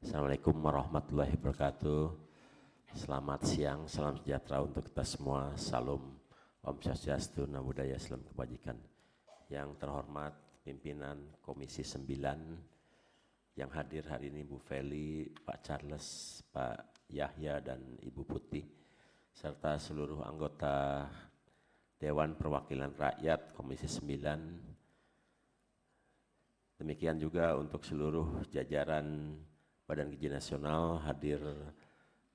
Assalamualaikum warahmatullahi wabarakatuh. Selamat siang, salam sejahtera untuk kita semua. Salam Om Swastiastu, Namo Buddhaya, salam kebajikan. Yang terhormat pimpinan Komisi 9 yang hadir hari ini, Bu Feli, Pak Charles, Pak Yahya, dan Ibu Putih, serta seluruh anggota Dewan Perwakilan Rakyat Komisi 9. Demikian juga untuk seluruh jajaran Badan Gizi Nasional hadir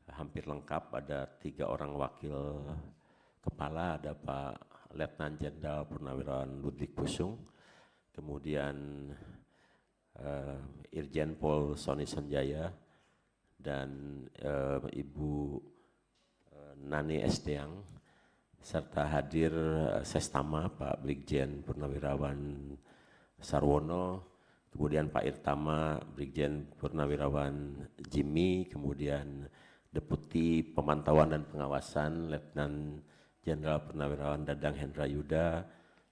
hampir lengkap, ada 3 orang wakil kepala, ada Pak Letnan Jenderal Purnawirawan Ludwig Pusung, kemudian Irjen Pol Sony Sonjaya, dan Ibu Nani Esdeang, serta hadir Sestama Pak Brigjen Purnawirawan Sarwono, kemudian Pak Irtama, Brigjen Purnawirawan Jimmy, kemudian Deputi Pemantauan dan Pengawasan Letnan Jenderal Purnawirawan Dadang Hendra Yuda,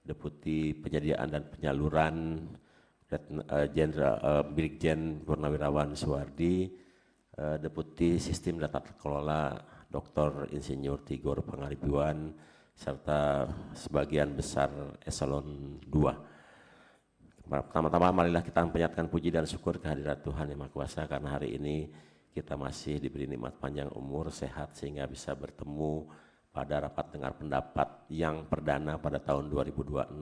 Deputi Penyediaan dan Penyaluran Brigjen Purnawirawan Suwardi, Deputi Sistem Data Terkelola Dr. Insinyur Tigor Pangaribuan, serta sebagian besar Eselon 2. Pertama-tama marilah kita memperlihatkan puji dan syukur kehadirat Tuhan Yang Maha Kuasa, karena hari ini kita masih diberi nikmat panjang umur, sehat, sehingga bisa bertemu pada rapat dengar pendapat yang perdana pada tahun 2026.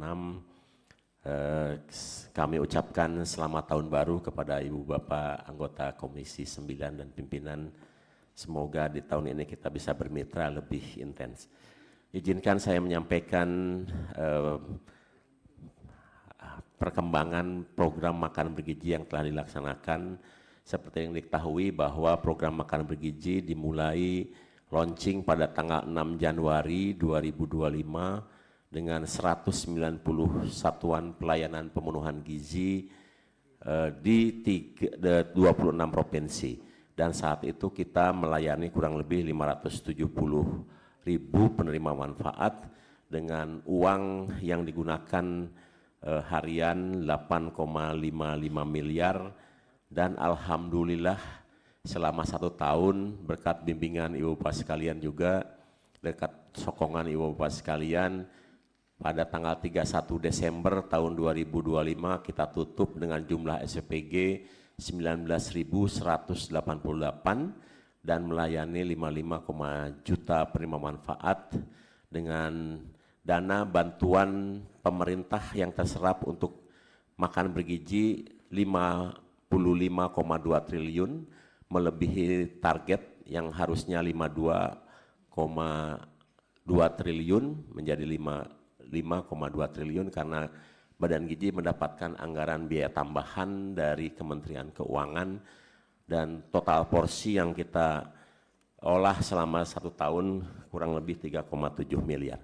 Kami ucapkan selamat tahun baru kepada Ibu Bapak anggota Komisi 9 dan pimpinan. Semoga di tahun ini kita bisa bermitra lebih intens. Izinkan saya menyampaikan perkembangan program makan bergizi yang telah dilaksanakan. Seperti yang diketahui bahwa program makan bergizi dimulai launching pada tanggal 6 Januari 2025 dengan 190 satuan pelayanan pemenuhan gizi di 26 provinsi. Dan saat itu kita melayani kurang lebih 570.000 penerima manfaat dengan uang yang digunakan harian 8,55 miliar, dan alhamdulillah selama 1 tahun berkat bimbingan Ibu Bapak sekalian juga, berkat sokongan Ibu Bapak sekalian, pada tanggal 31 Desember tahun 2025 kita tutup dengan jumlah SPG 19.188 dan melayani 55, juta penerima manfaat dengan dana bantuan pemerintah yang terserap untuk makan bergizi 55,2 triliun, melebihi target yang harusnya 52,2 triliun menjadi 5,2 triliun karena Badan Gizi mendapatkan anggaran biaya tambahan dari Kementerian Keuangan, dan total porsi yang kita olah selama 1 tahun kurang lebih 3,7 miliar.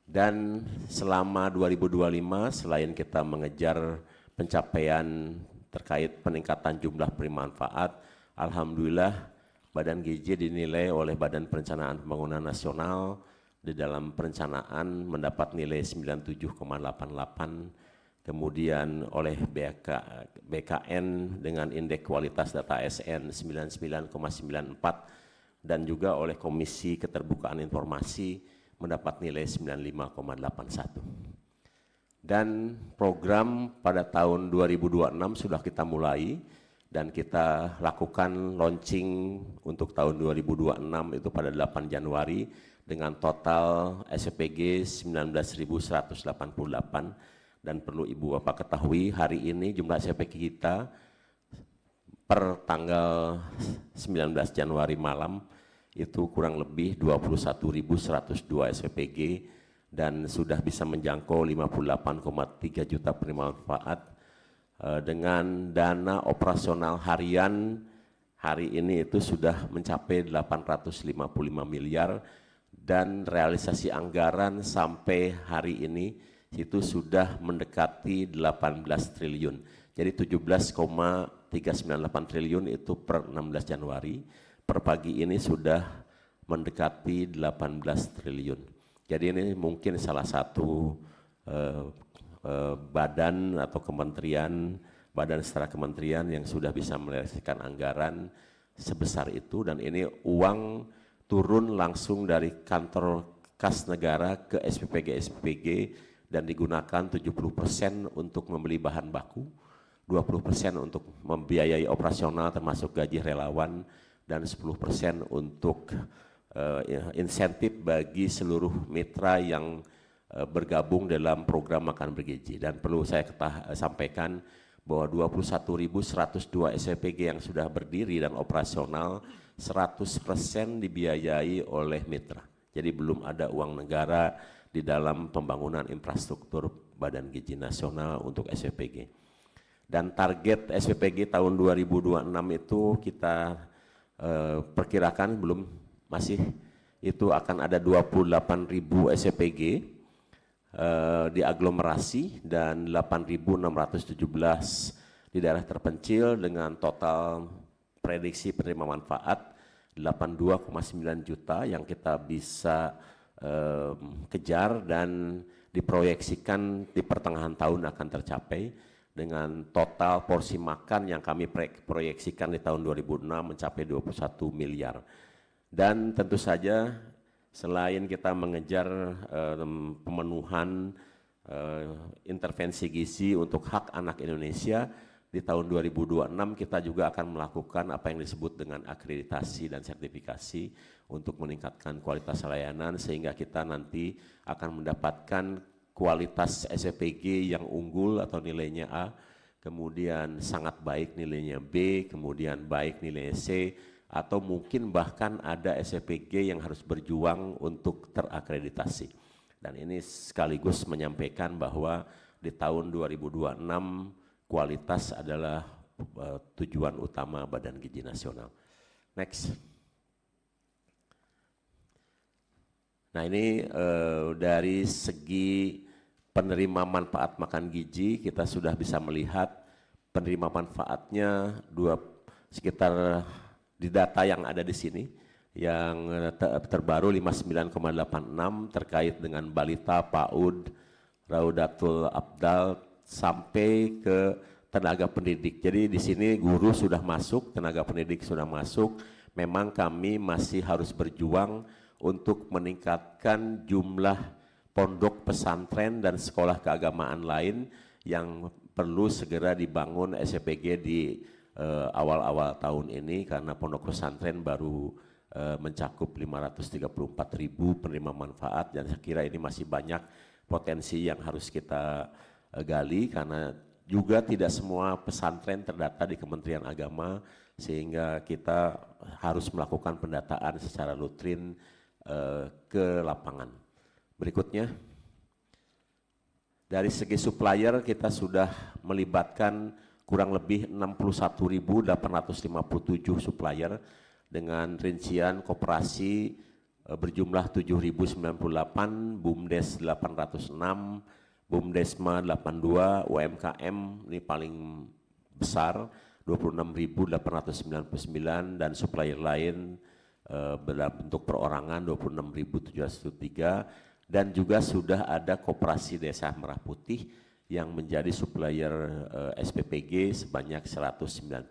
Dan selama 2025 selain kita mengejar pencapaian terkait peningkatan jumlah penerima manfaat, alhamdulillah Badan Gizi dinilai oleh Badan Perencanaan Pembangunan Nasional di dalam perencanaan mendapat nilai 97,88, kemudian oleh BKN dengan indeks kualitas data SN 99,94, dan juga oleh Komisi Keterbukaan Informasi mendapat nilai 95,81. Dan program pada tahun 2026 sudah kita mulai dan kita lakukan launching untuk tahun 2026 itu pada 8 Januari dengan total SPG 19.188, dan perlu Ibu Bapak ketahui hari ini jumlah SPG kita per tanggal 19 Januari malam itu kurang lebih 21.102 SPG dan sudah bisa menjangkau 58,3 juta penerima manfaat dengan dana operasional harian hari ini itu sudah mencapai 855 miliar, dan realisasi anggaran sampai hari ini itu sudah mendekati 18 triliun. Jadi 17,398 triliun itu per 16 Januari. Per pagi ini sudah mendekati 18 triliun. Jadi ini mungkin salah satu badan atau kementerian badan secara kementerian yang sudah bisa merealisasikan anggaran sebesar itu, dan ini uang turun langsung dari kantor kas negara ke SPPG dan digunakan 70% untuk membeli bahan baku, 20% untuk membiayai operasional termasuk gaji relawan, dan 10% untuk insentif bagi seluruh mitra yang bergabung dalam program makan bergizi. Dan perlu saya sampaikan bahwa 21.102 SPPG yang sudah berdiri dan operasional 100% dibiayai oleh mitra. Jadi belum ada uang negara di dalam pembangunan infrastruktur Badan Gizi Nasional untuk SPPG. Dan target SPPG tahun 2026 itu kita perkirakan masih itu akan ada 28.000 SPPG di aglomerasi dan 8.617 di daerah terpencil dengan total prediksi penerima manfaat 82,9 juta yang kita bisa kejar dan diproyeksikan di pertengahan tahun akan tercapai dengan total porsi makan yang kami proyeksikan di tahun 2006 mencapai 21 miliar. Dan tentu saja selain kita mengejar pemenuhan intervensi gizi untuk hak anak Indonesia, di tahun 2026 kita juga akan melakukan apa yang disebut dengan akreditasi dan sertifikasi untuk meningkatkan kualitas layanan sehingga kita nanti akan mendapatkan kualitas SPPG yang unggul atau nilainya A, kemudian sangat baik nilainya B, kemudian baik nilainya C, atau mungkin bahkan ada SPPG yang harus berjuang untuk terakreditasi. Dan ini sekaligus menyampaikan bahwa di tahun 2026 kualitas adalah tujuan utama Badan Gizi Nasional. Next. Nah ini dari segi penerima manfaat makan gizi kita sudah bisa melihat penerima manfaatnya sekitar di data yang ada di sini yang terbaru 59,86 terkait dengan balita, PAUD, Raudatul Abdal sampai ke tenaga pendidik. Jadi di sini guru sudah masuk, tenaga pendidik sudah masuk. Memang kami masih harus berjuang untuk meningkatkan jumlah pondok pesantren dan sekolah keagamaan lain yang perlu segera dibangun SPPG di awal-awal tahun ini karena pondok pesantren baru mencakup 534.000 penerima manfaat dan saya kira ini masih banyak potensi yang harus kita gali karena juga tidak semua pesantren terdata di Kementerian Agama sehingga kita harus melakukan pendataan secara rutin ke lapangan. Berikutnya, dari segi supplier kita sudah melibatkan kurang lebih 61.857 supplier dengan rincian koperasi berjumlah 7.098, BUMDes 806, BUMDesma 82, UMKM ini paling besar 26.899 dan supplier lain bentuk perorangan 26.703 dan juga sudah ada koperasi desa Merah Putih yang menjadi supplier SPPG sebanyak 199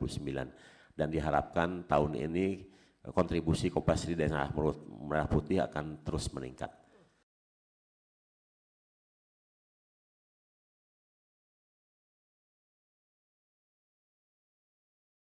dan diharapkan tahun ini kontribusi koperasi desa Merah Putih akan terus meningkat.